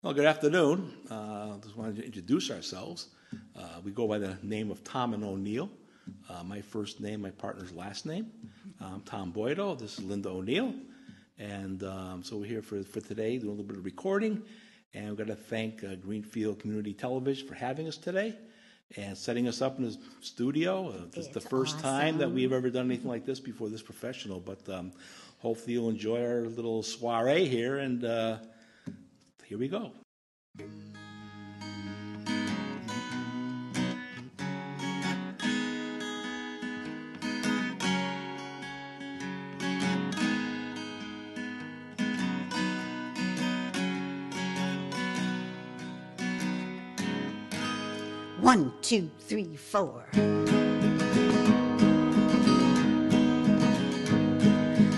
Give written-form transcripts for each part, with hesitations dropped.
Well, good afternoon. Just wanted to introduce ourselves. We go by the name of Tom and O'Neill. My first name, my partner's last name. I'm Tom Boydo. This is Linda O'Neill. And so we're here for today, doing a little bit of recording. And we're going to thank Greenfield Community Television for having us today and setting us up in the studio. This is the first time that we've ever done anything like this before, this professional. But hopefully you'll enjoy our little soiree here. And here we go. One, two, three, four.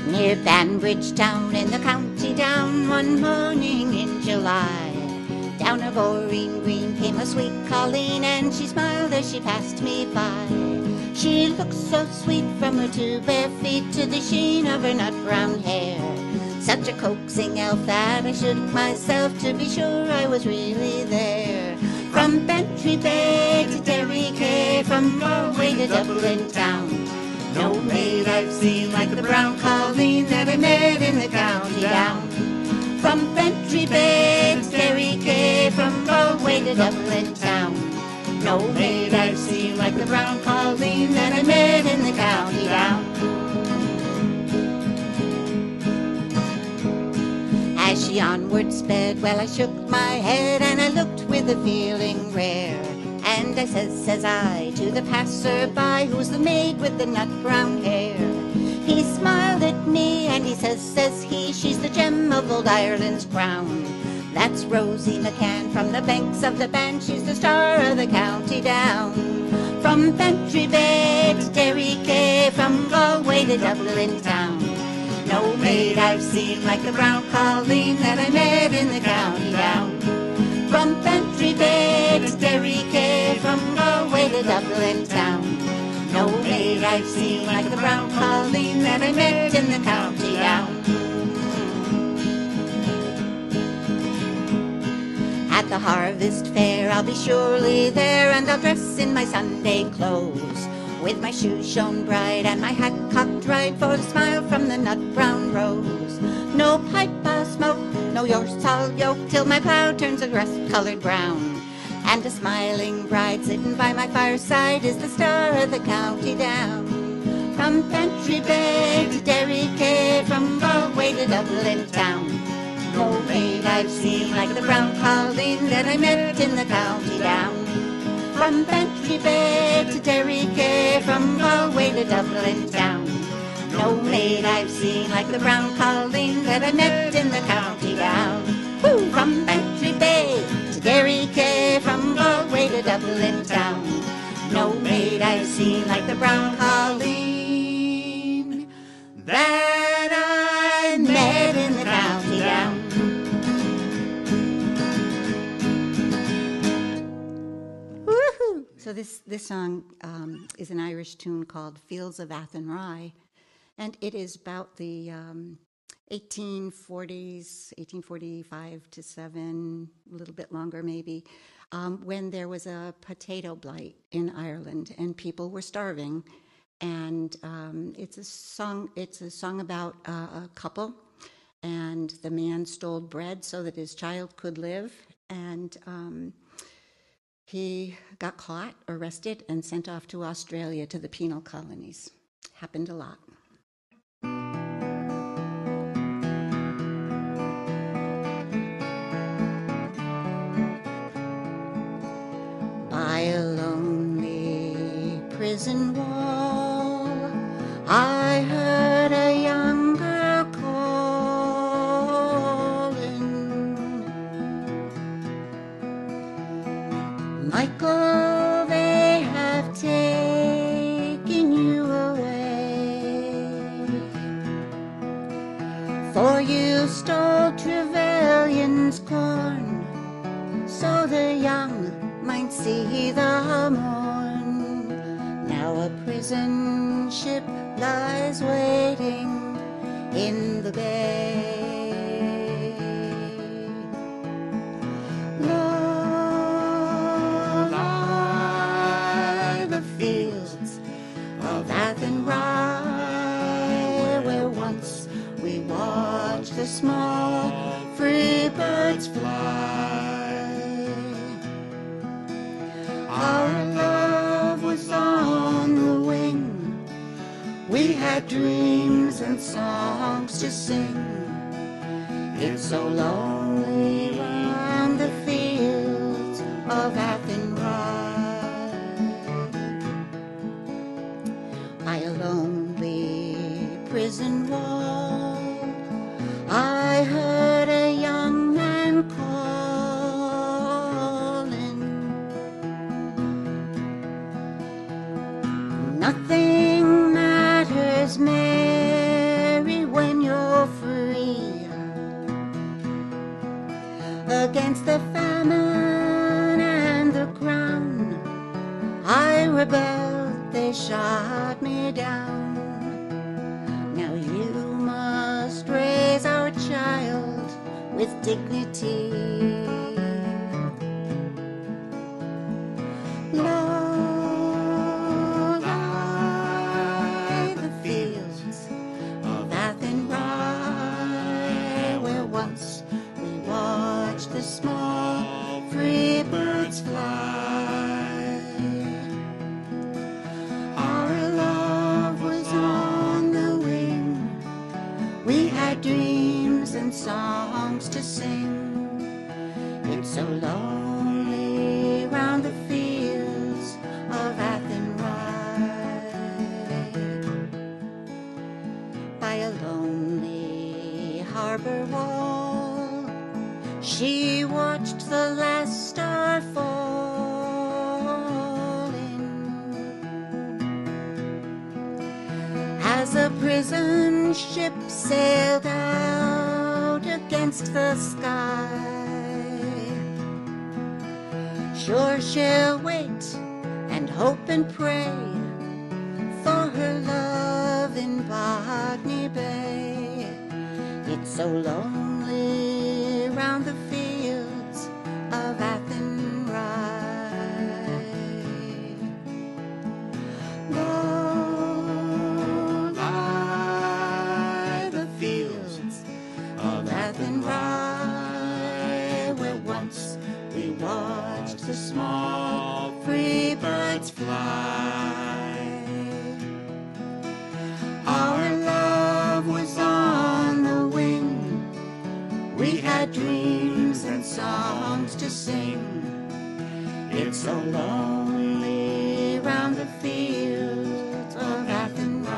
Near Banbridge Town in the county down, one morning in July, down a boring green came a sweet colleen, and she smiled as she passed me by. She looked so sweet from her two bare feet to the sheen of her nut-brown hair. Such a coaxing elf that I shook myself to be sure I was really there. From Bantry Bay to Derry Quay, from Galway to Dublin town, no maid I've seen like the brown colleen that I met in the county down. From Bantry Bay to Derry Quay, from Galway to Dublin town, no maid I've seen like the brown colleen that I met in the county down. As she onward sped, well, I shook my head and I looked with a feeling rare. And I says I, to the passer-by, who's the maid with the nut-brown hair? He smiled at me and he says he, she's the gem of old Ireland's crown. That's Rosie McCann from the banks of the Bann, she's the star of the county down. From Bantry Bay to Derry Quay, from Galway to Dublin town, no maid I've seen like the brown colleen that I met in the county down. From Bantry Bay to Derry Quay, from Galway to Dublin town, no maid I've seen like the brown colleen that I met in the county down. At the harvest fair I'll be surely there, and I'll dress in my Sunday clothes, with my shoes shone bright and my hat cocked right, for a smile from the nut-brown rose. No pipe I'll smoke, no horse I'll yoke, till my plough turns a rust-coloured brown. And a smiling bride sitting by my fireside is the star of the county down. From Bantry Bay to Derry Quay, from Galway to Dublin town, no maid I've seen like the brown colleen that I met in the county down. From Bantry Bay to Derry Quay, from Galway to Dublin town, no maid I've seen like the brown colleen that I met in the county down. Woo! From Bantry Bay to Derry Quay, from Galway to Dublin town, no maid I've seen like the brown colleen that I met in the county down. So this song is an Irish tune called Fields of Athenry, and it is about the 1840s, 1845 to 7, a little bit longer maybe, when there was a potato blight in Ireland and people were starving. And it's a song about a couple, and the man stole bread so that his child could live, and he got caught, arrested, and sent off to Australia to the penal colonies. Happened a lot. By a lonely prison wall, I heard a young girl calling, Michael, they have taken you away, for you stole Trevelyan's corn, so the young might see the morn. Now a prison ship lies waiting in the bay. and songs to sing. It's so lonely round the fields of Athenry. By a lonely prison wall, I heard a young man calling. Nothing matters, Mary, when you're free. Against the famine and the crown, I rebelled, they shot me down. Now you must raise our child with dignity. Long lie the fields of Athenry, where once we watched the small free birds fly. Our love was on the wing, we had dreams and songs to sing. It's so lonely round the fields of Athenry. By a lonely harbor wall, she watched the last star falling. As a prison ship sailed out against the sky, sure she'll wait and hope and pray for her love in Botany Bay. It's so lonely round the fields of Athenry. Low lie the fields of Athenry, where once we watched the small free birds fly. Our love was on the wing, we had dreams and songs to sing. It's so lonely round the fields of Athenry.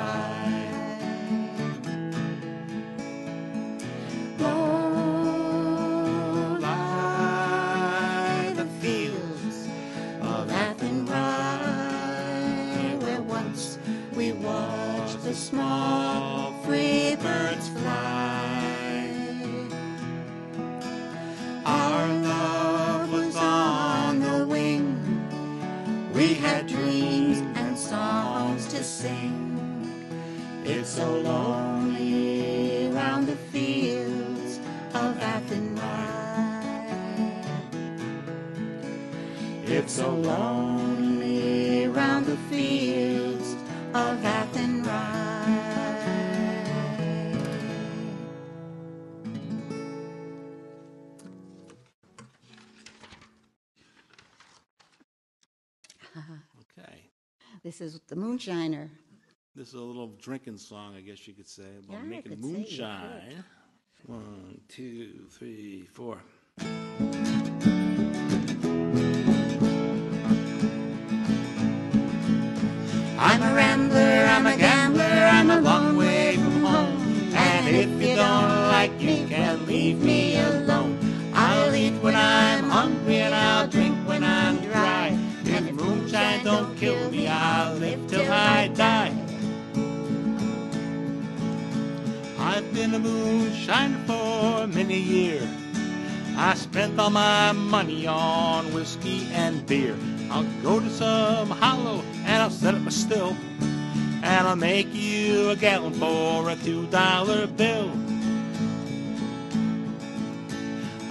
Low lie the fields of Athenry, where once we watched the small free birds fly. Our love was on the wing, we had dreams and songs to sing. It's so lonely round the fields of Athenry. It's so lonely round the fields of Athenry. Okay. This is the Moonshiner. This is a little drinking song, I guess you could say, about Yeah, I making could say you moonshine. 1, 2, 3, 4. I'm a rambler, I'm a gambler, I'm a long way from home. And if you don't like me, can't leave me alone. I'll eat when I'm hungry and I'll drink when I'm dry. If moonshine don't kill me, I'll live till I die. I've been a moonshiner for many years. I spent all my money on whiskey and beer. I'll go to some hollow and I'll set up a still, and I'll make you a gallon for a $2 bill.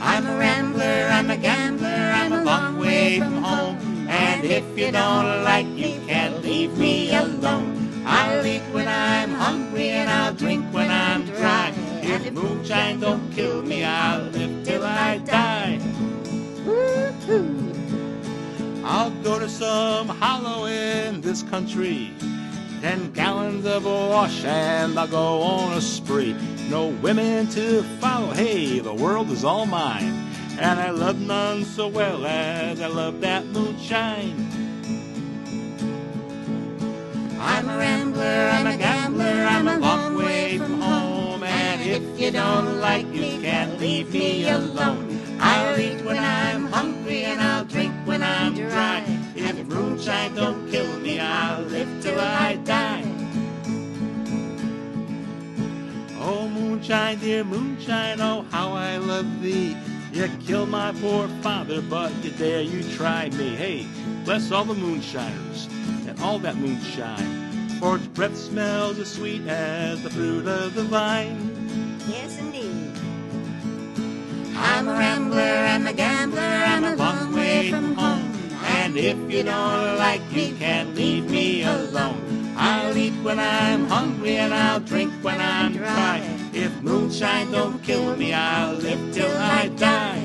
I'm a rambler, I'm a gambler, I'm a long way from home. And if you don't like me, you can't leave me alone. I'll eat when I'm hungry and I'll drink when I'm dry. If moonshine don't kill me, I'll live till I die. Woo-hoo. I'll go to some hollow in this country, 10 gallons of wash and I'll go on a spree. No women to follow, hey, the world is all mine. And I love none so well as I love that moonshine. I'm a rambler, I'm a gambler, I'm a long way from home. And if you don't like me, you can't leave me alone. I'll eat when I'm hungry and I'll drink when I'm dry. If moonshine don't kill me, I'll live till I die. Oh, moonshine, dear moonshine, oh, how I love thee. You killed my poor father, but you dare you try me. Hey, bless all the moonshiners and all that moonshine, for its breath smells as sweet as the fruit of the vine. Yes, indeed. I'm a rambler, I'm a gambler, I'm a long way from home. And if you don't like me, can't leave me alone. I'll eat when I'm hungry and I'll drink when I'm dry. If moonshine don't kill me, I'll live till I die.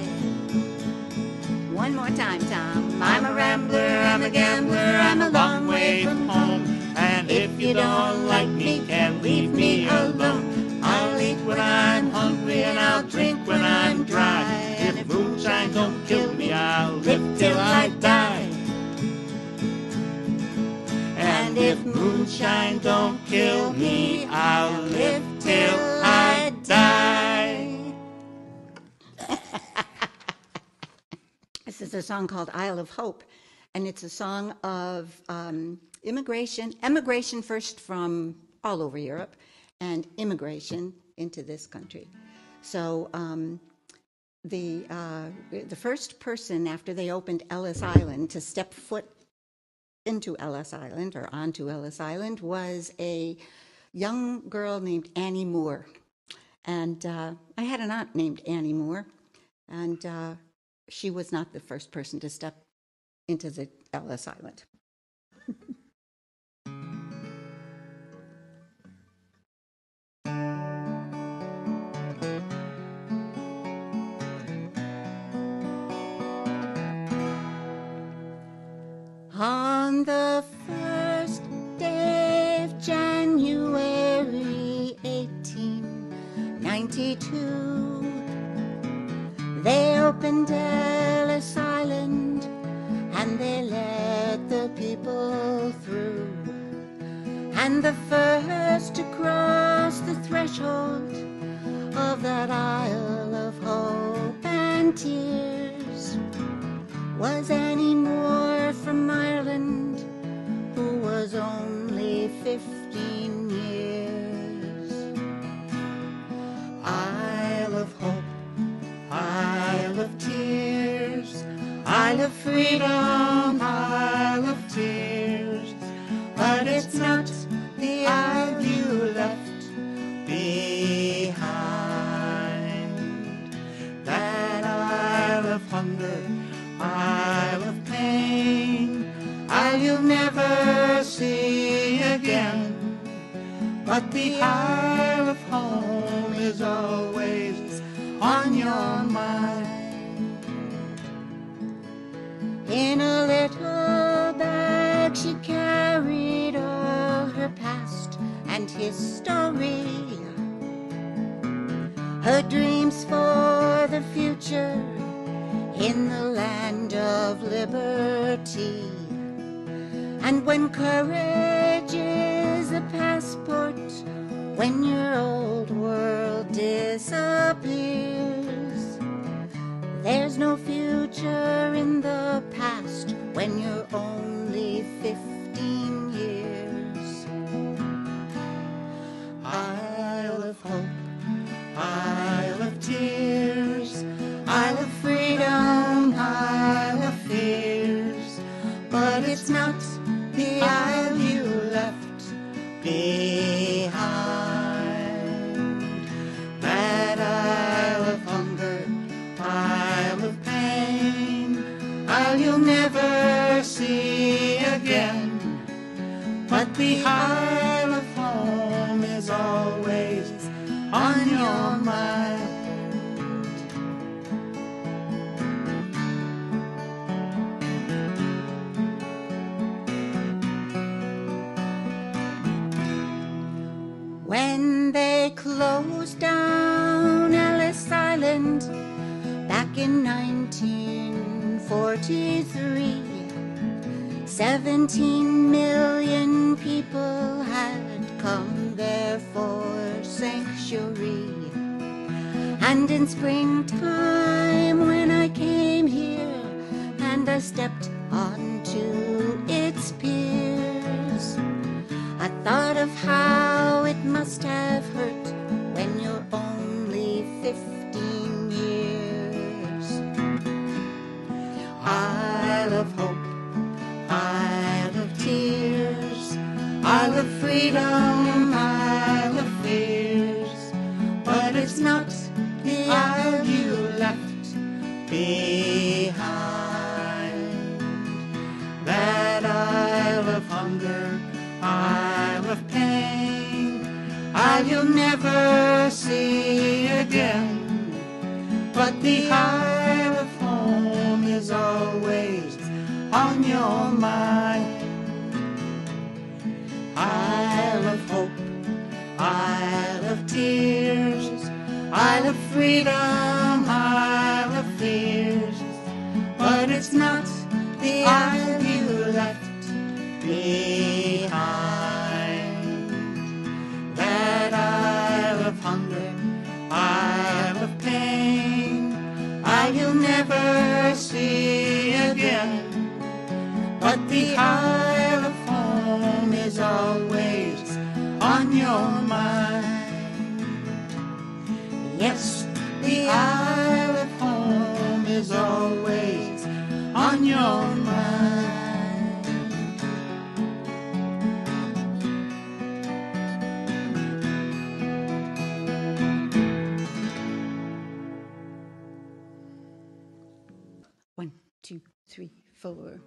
One more time, Tom. I'm a rambler, I'm a gambler, I'm a long way from home. And if you don't like me, can't leave me alone. I'll eat when I'm hungry and I'll drink when I'm dry. If moonshine don't kill me, I'll live till I die. And if moonshine don't kill me, I'll live till I die. This is a song called Isle of Hope, and it's a song of emigration first from all over Europe, and immigration into this country. So the first person after they opened Ellis Island to step foot into Ellis Island or onto Ellis Island was a young girl named Annie Moore. And I had an aunt named Annie Moore, and she was not the first person to step into the Ellis Island. On the first day of January 1892, they opened Ellis Island and they let the people through. And the first to cross the threshold of that Isle of Hope and Tears was Annie Moore from Ireland, who was only 15 years. Isle of Hope, Isle of Tears, Isle of Freedom, Isle of Tears, but it's not the isle you left behind. That Isle of Hunger, Isle of Pain, Isle you'll never see again. But the Isle of Home is always on your mind. In a little bag she carried all her past and history, her dreams for the future in the land of liberty. And when courage is a passport, when your old world disappears, there's no future in the past when you're only 15 years. Isle of Hope, Isle of Tears, Isle of Freedom, Isle of Fears, but it's not the isle you left behind. That Isle of Hunger, Isle of Pain, Isle you'll never see again. But the Isle of Home is always on your mind. When they closed down Ellis Island back in 1943, 17 million people had come there for sanctuary. And in springtime when I came here and I stepped onto its piers, I thought of how it must have hurt when you're only 15 years. Isle of hope, Isle of tears, Isle of freedom, Isle of fears, but it's not the isle you left behind. That isle of hunger, isle of pain, isle you'll never see again, but the isle of home is always on your mind. Isle of hope, isle of tears, isle of freedom, isle of fears, but it's not the isle you left behind. That isle of hunger, isle of pain, isle you'll never see again, but the isle of home is always on your mind. Yes, the isle of home is always on your mind. One, two, three, four.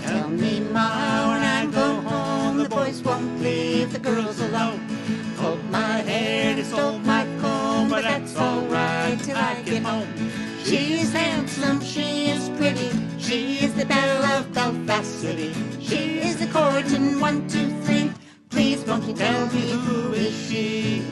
Tell me, Ma, when I go home, the boys won't leave the girls alone. Pulled my hair, they stole my comb, but that's alright till I get home. She is handsome, she is pretty, she is the belle of Belfast City. She is the court in 1, 2, 3. Please won't you tell me who is she?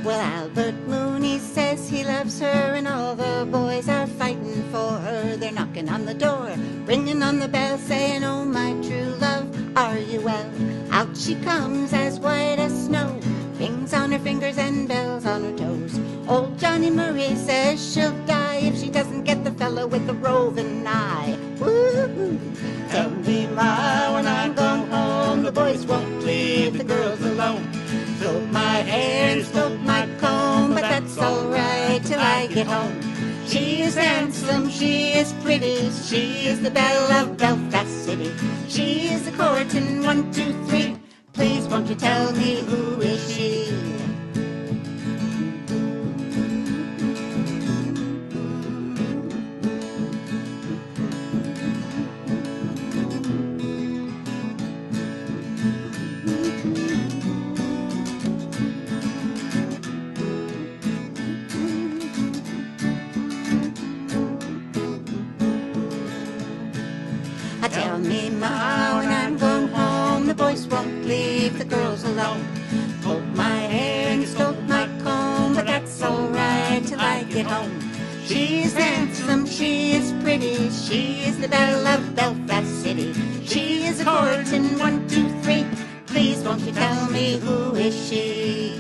Well, Albert Mooney says he loves her, and all the boys are fighting for her. They're knocking on the door, ringing on the bell, saying, oh, my true love, are you well? Out she comes as white as snow, rings on her fingers and bells on her toes. Old Johnny Marie says she'll die if she doesn't get the fellow with the roving eye. Woo-hoo. Tell me, Ma, when I go home, the boys won't leave the girls alone. Stole my hair, stole my comb, but that's alright till I get home. She is handsome, she is pretty, she is the belle of Belfast City. She is the court in 1, 2, 3. Please won't you tell me who is she? Tell me, Ma, when I'm going home, the boys won't leave the girls alone. Pulled my hair and stole my comb, but that's alright till I get home. She is handsome, she is pretty, she is the belle of Belfast City. She is a court in 1, 2, 3. Please won't you tell me who is she?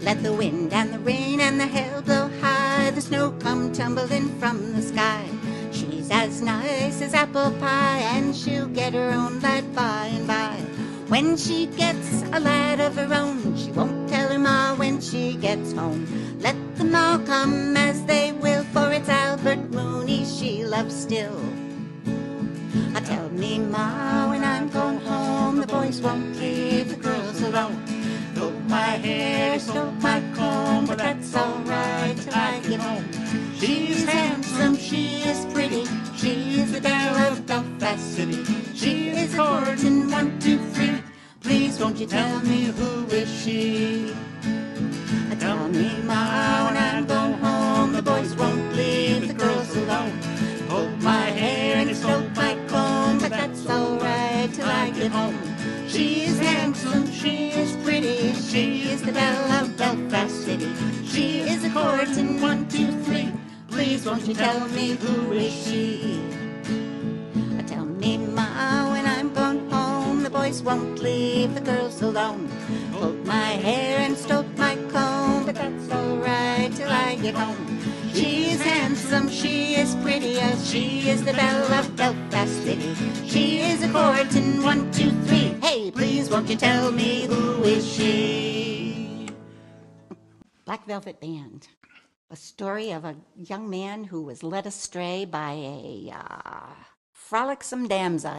Let the wind and the rain and the hail blow high, the snow come tumbling from the sky. She's as nice as apple pie, and she'll get her own lad by and by. When she gets a lad of her own, she won't tell her Ma when she gets home. Let them all come as they will, for it's Albert Mooney she loves still. Tell me, Ma, when I'm going home, the boys won't leave the girls alone. Stole my hair, stole my comb, but that's alright till I get home. She's handsome, she is pretty, she is the belle of Belfast City. She is a court in 1, 2, 3. Please won't you tell me who is she? Tell me, Ma, when I'm get home. She is handsome, she is pretty, she is the belle of Belfast City. She is a courting 1, 2, 3. Please won't you tell me who is she? Tell me, Ma, when I'm gone home, the boys won't leave the girls alone. Pull my hair and stroke my comb, but that's alright till I get home. She is handsome, she is pretty, she is the belle of Belfast City. She is a courting 1, 2, 3. Hey, please won't you tell me who is she? Black Velvet Band. A story of a young man who was led astray by a frolicsome damsel.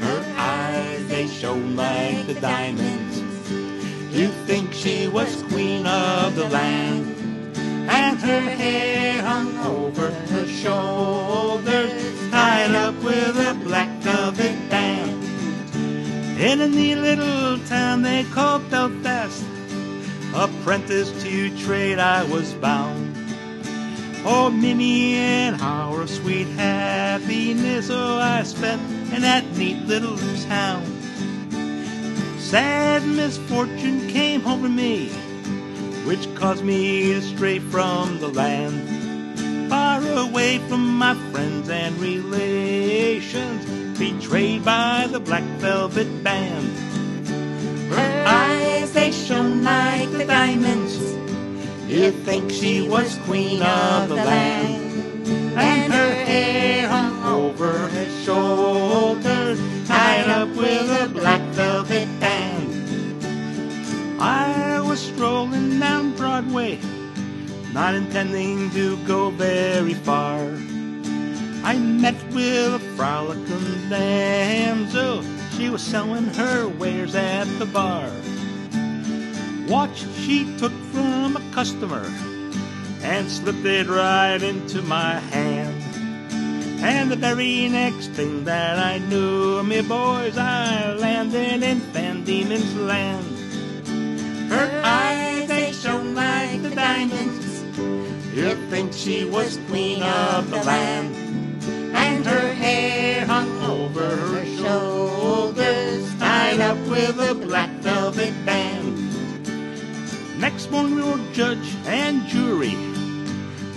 Her eyes, they shone like the diamonds. You'd think she was queen of the land. And her hair hung over her shoulders, tied up with a black velvet band. In a neat little town they called Belfast, apprentice to trade I was bound. Oh, Minnie and our sweet happiness, oh, I spent in that neat little town. Sad misfortune came over me, which caused me to stray from the land, far away from my friends and relations, betrayed by the Black Velvet Band. Her eyes, they shone like the diamonds. You'd think she was queen of the land. And her hair hung over her shoulders, tied up with a black velvet band. I was strolling down Broadway, not intending to go very far. I met with a frolicsome damsel, she was selling her wares at the bar. Watch she took from a customer and slipped it right into my hand. And the very next thing that I knew, me boys, I landed in Van Diemen's Land. Her eyes, they shone like the diamonds. You'd think she was queen of the land. And her hair hung over her shoulders, tied up with a black velvet band. Next morning we were judge and jury.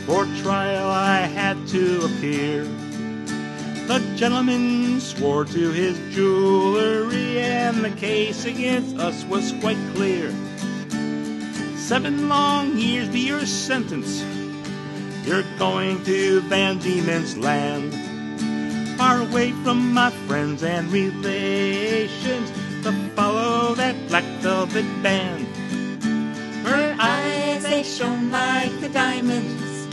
For trial I had to appear. The gentleman swore to his jewelry, and the case against us was quite clear. 7 long years be your sentence. You're going to Van Diemen's Land, far away from my friends and relations, to follow that black velvet band. Her eyes, they shone like the diamonds.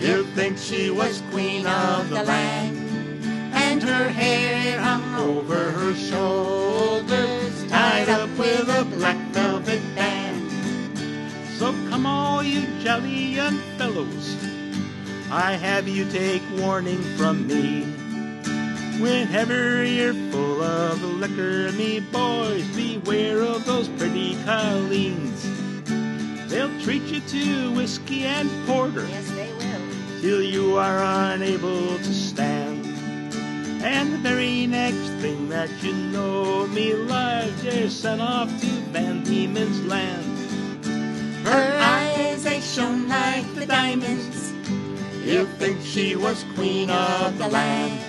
You'd think she was queen of the land. And her hair hung over her shoulders, tied up with a black velvet band. So come all you jolly young fellows, I have you take warning from me. Whenever you're full of liquor, me boys, beware of those pretty colleens. They'll treat you to whiskey and porter. Yes, they will. Till you are unable to stand. And the very next thing that you know, me lives, you're sent off to Van Diemen's Land. Her eyes, they shone like the diamonds. You'd think she was queen of the land.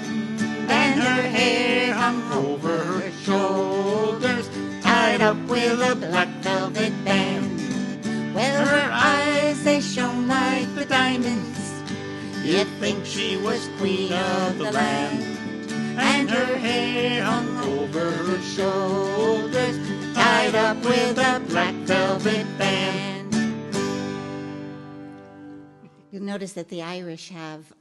And her hair hung over her shoulders, tied up with a black velvet band. Well, her eyes, they shone like the diamonds. You'd think she was queen of the land. And her hair hung over her shoulders, tied up with a black velvet band. You'll notice that the Irish have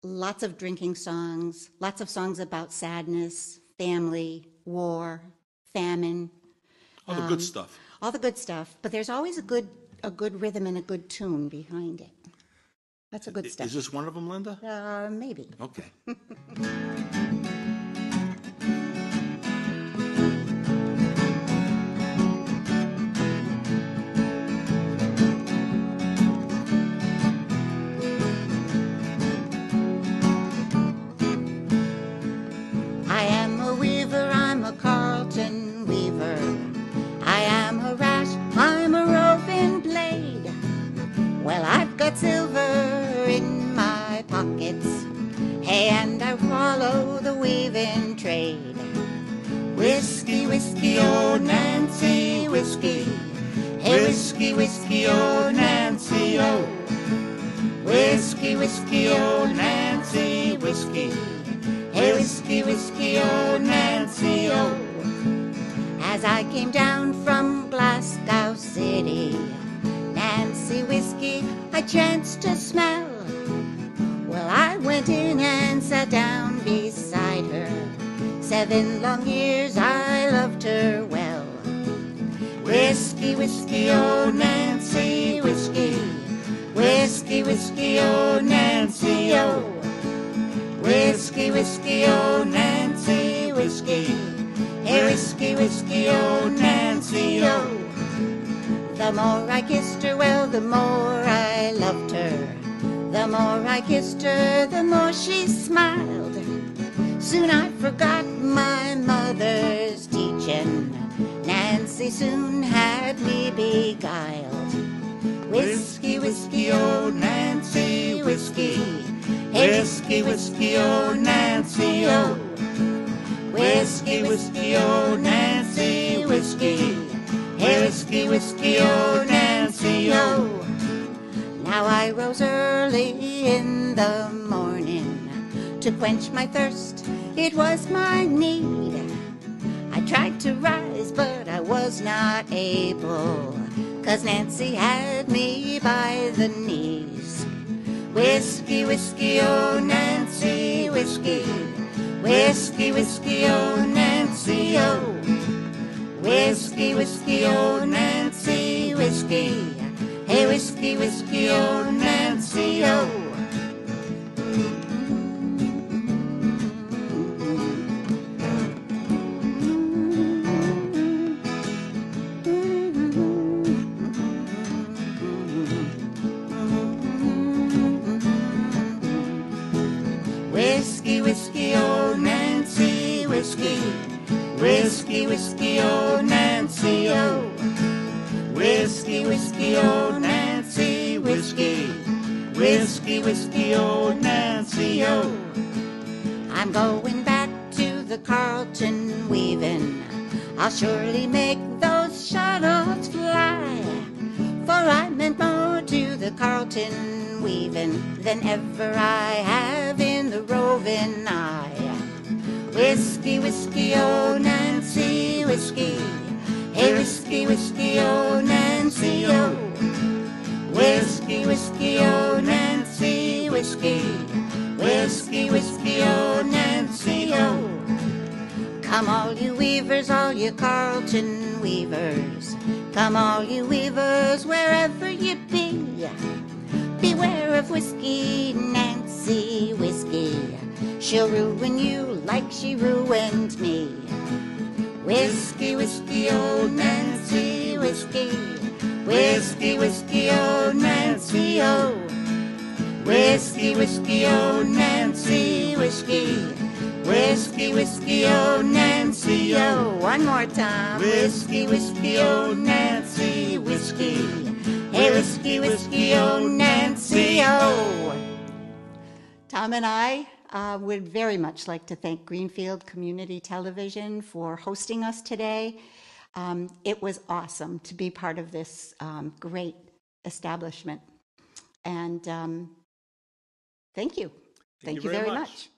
lots of drinking songs, lots of songs about sadness, family, war, famine. All the good stuff. All the good stuff, but there's always a good rhythm and a good tune behind it. That's a good stuff. Is this one of them, Linda? Maybe. Okay. and I follow the weaving trade. Whiskey, whiskey, oh Nancy, whiskey. Hey, whiskey, whiskey, oh Nancy, oh. Whiskey, whiskey, oh Nancy, whiskey. Hey, whiskey, whiskey, oh Nancy, oh. As I came down from Glasgow City, Nancy whiskey I chanced to smell. Well, I went in and sat down beside her. 7 long years I loved her well. Whiskey, whiskey, oh Nancy, whiskey. Whiskey, whiskey, oh Nancy, oh. Whiskey, whiskey, oh Nancy, whiskey. Hey, whiskey, whiskey, oh Nancy, oh. The more I kissed her, well, the more I loved her. The more I kissed her, the more she smiled. Soon I forgot my mother's teaching. Nancy soon had me beguiled. Whiskey, whiskey, oh Nancy, whiskey. Hey, whiskey, whiskey, oh Nancy, oh. Whiskey, whiskey, oh Nancy, whiskey. Hey, whiskey, whiskey, oh Nancy, oh. Now I rose early in the morning to quench my thirst, it was my need. I tried to rise, but I was not able, 'cause Nancy had me by the knees. Whiskey, whiskey, oh Nancy, whiskey. Whiskey, whiskey, oh Nancy, oh. Whiskey, whiskey, oh Nancy, whiskey. Hey, whiskey, whiskey, oh Nancy, oh. Whiskey, whiskey, oh Nancy, whiskey. Whiskey, whiskey, oh Nancy, oh. Whiskey, whiskey, oh Nancy, whiskey. Whiskey, whiskey, oh Nancy, oh. I'm going back to the Carlton weaving. I'll surely make those shuttles fly, for I meant more to the Carlton weaving than ever I have in the roving eye. Whiskey, whiskey, oh Nancy, whiskey. Hey, whiskey, whiskey, oh Nancy, oh. Whiskey, whiskey, oh Nancy, whiskey. Whiskey, whiskey, oh Nancy, oh. Come all you weavers, all you Carlton weavers. Come all you weavers, wherever you be. Beware of whiskey, Nancy, whiskey. She'll ruin you like she ruined me. Whiskey, whiskey, oh Nancy, whiskey. Whiskey, whiskey, oh Nancy, oh. Whiskey, whiskey, oh Nancy, whiskey. Whiskey, whiskey, oh Nancy, oh. One more time. Whiskey, whiskey, oh Nancy, whiskey. Hey, whiskey, whiskey, oh Nancy, oh. Tom and I would very much like to thank Greenfield Community Television for hosting us today. It was awesome to be part of this great establishment. And thank you. Thank you very much.